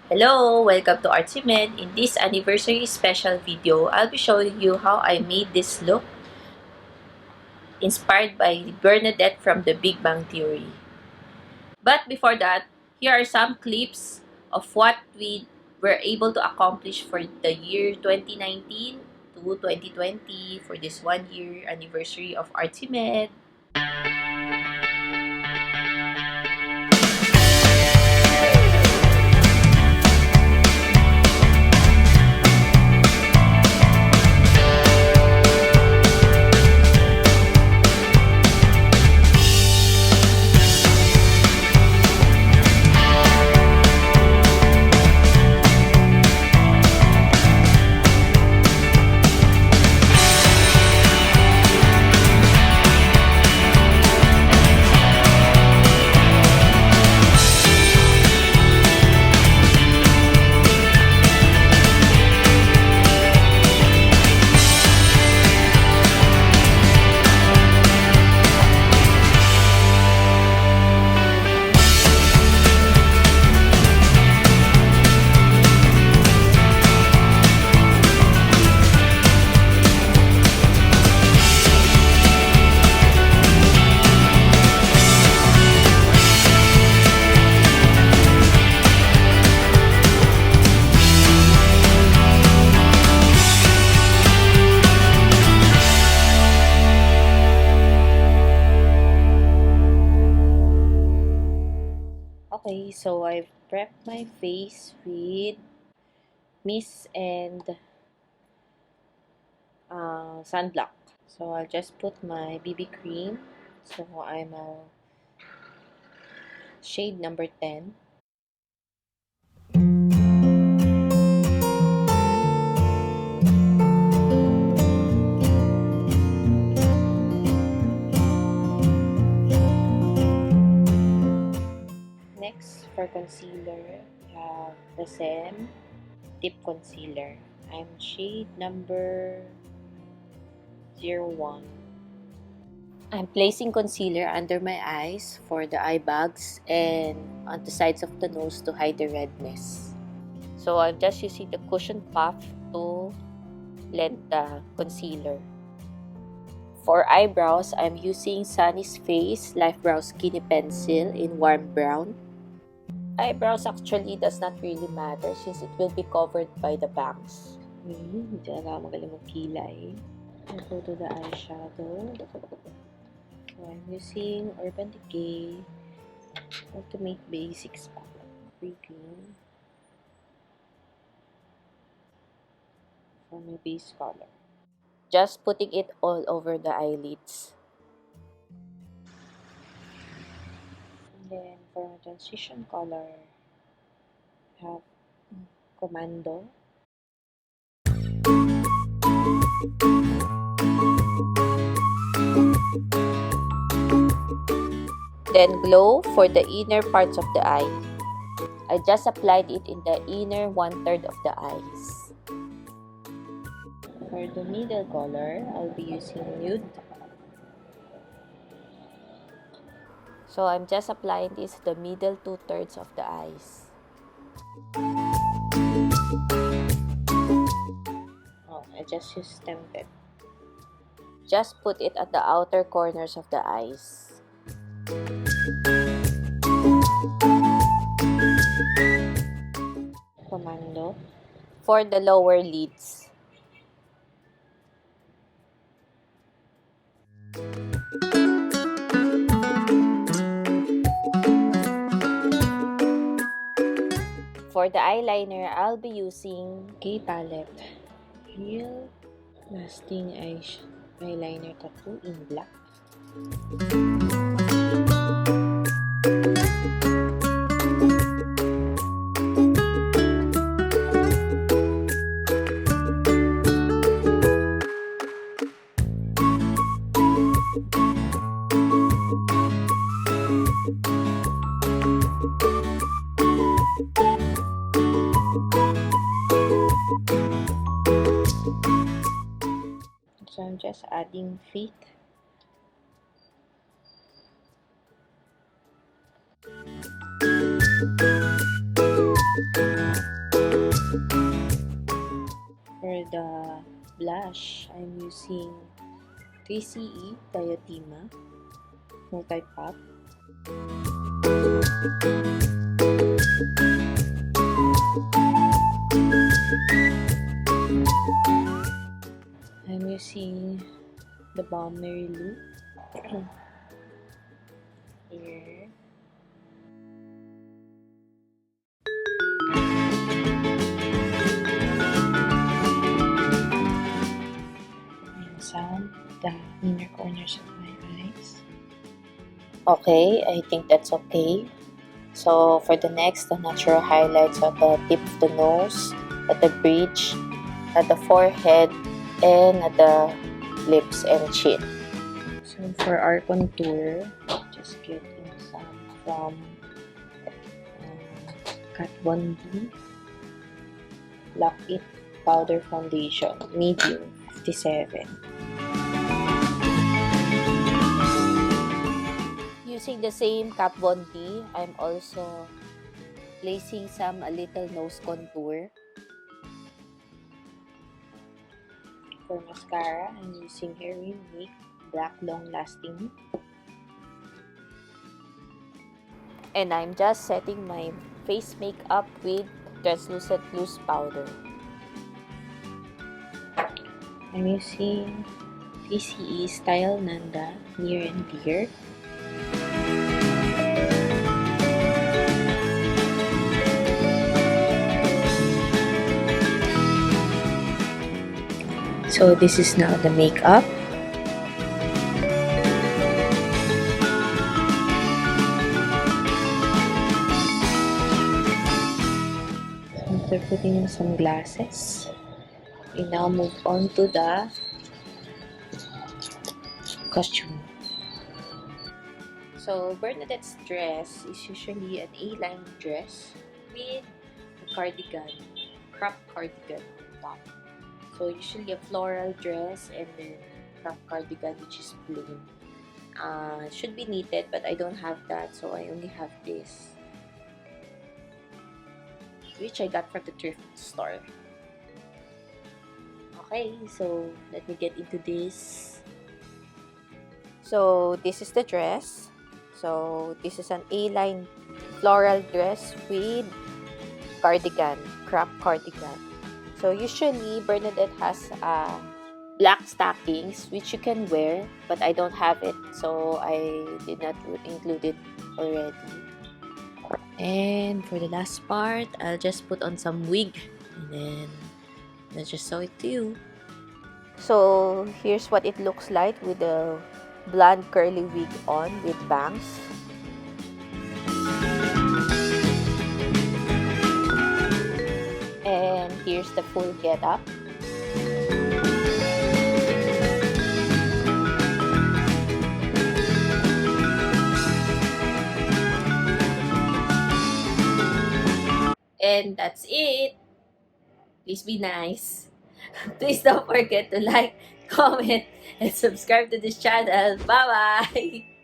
Hello! Welcome to Artsy. In this anniversary special video, I'll be showing you how I made this look inspired by Bernadette from The Big Bang Theory. But before that, here are some clips of what we were able to accomplish for the year 2019 to 2020 for this 1 year anniversary of Artsy. Okay, so I've prepped my face with mist and sunblock. So I'll just put my BB cream. So I'm a shade number 10. Next, for concealer, I have the Saem Tip Concealer. I'm shade number 01. I'm placing concealer under my eyes for the eye bags and on the sides of the nose to hide the redness. So I'm just using the cushion puff to blend the concealer. For eyebrows, I'm using Sunnies Face Lifebrow Skinny Pencil in warm brown. Eyebrows actually does not really matter since it will be covered by the bangs. Hindi na magaling magkilay. I'll go to the eyeshadow. So I'm using Urban Decay Ultimate Basics Green for my base color. Just putting it all over the eyelids. And then for my transition color, I have Commando. Then glow for the inner parts of the eye. I just applied it in the inner 1/3 of the eyes. For the middle color, I'll be using nude. So I'm just applying this to the middle 2/3 of the eyes. Oh, I just used Template. Just put it at the outer corners of the eyes. Commando for the lower lids. For the eyeliner, I'll be using Decay palette. Real Lasting Eyeliner Tattoo in black. So I'm just adding feet. For the blush, I'm using 3CE Diadema Multipot. I'm using the Balm Loop here. And some the inner corners of my eyes. Okay, I think that's okay. So for the next, the natural highlights at the tip of the nose, at the bridge, at the forehead, and at the lips and chin. So for our contour, just getting some from Kat Von D Lock It Powder Foundation, medium 57. Using the same Kat Von D, I'm also placing a little nose contour. For mascara, I'm using Heroinemake Black Long Lasting. And I'm just setting my face makeup with translucent loose powder. I'm using PCE Style Nanda Near and Dear. So this is now the makeup. After putting on some glasses, we now move on to the costume. So Bernadette's dress is usually an A-line dress with a cardigan, crop cardigan on top. So usually a floral dress and then crop cardigan which is plain. It should be knitted but I don't have that, so I only have this, which I got from the thrift store. Okay, so let me get into this. So this is the dress. So this is an A-line floral dress with cardigan, crop cardigan. So usually Bernadette has black stockings which you can wear, but I don't have it, so I did not include it already. And for the last part, I'll just put on some wig and then I'll just sew it to you. So here's what it looks like with the blonde curly wig on with bangs. And here's the full getup. And that's it. Please be nice. Please don't forget to like, comment, and subscribe to this channel. Bye-bye!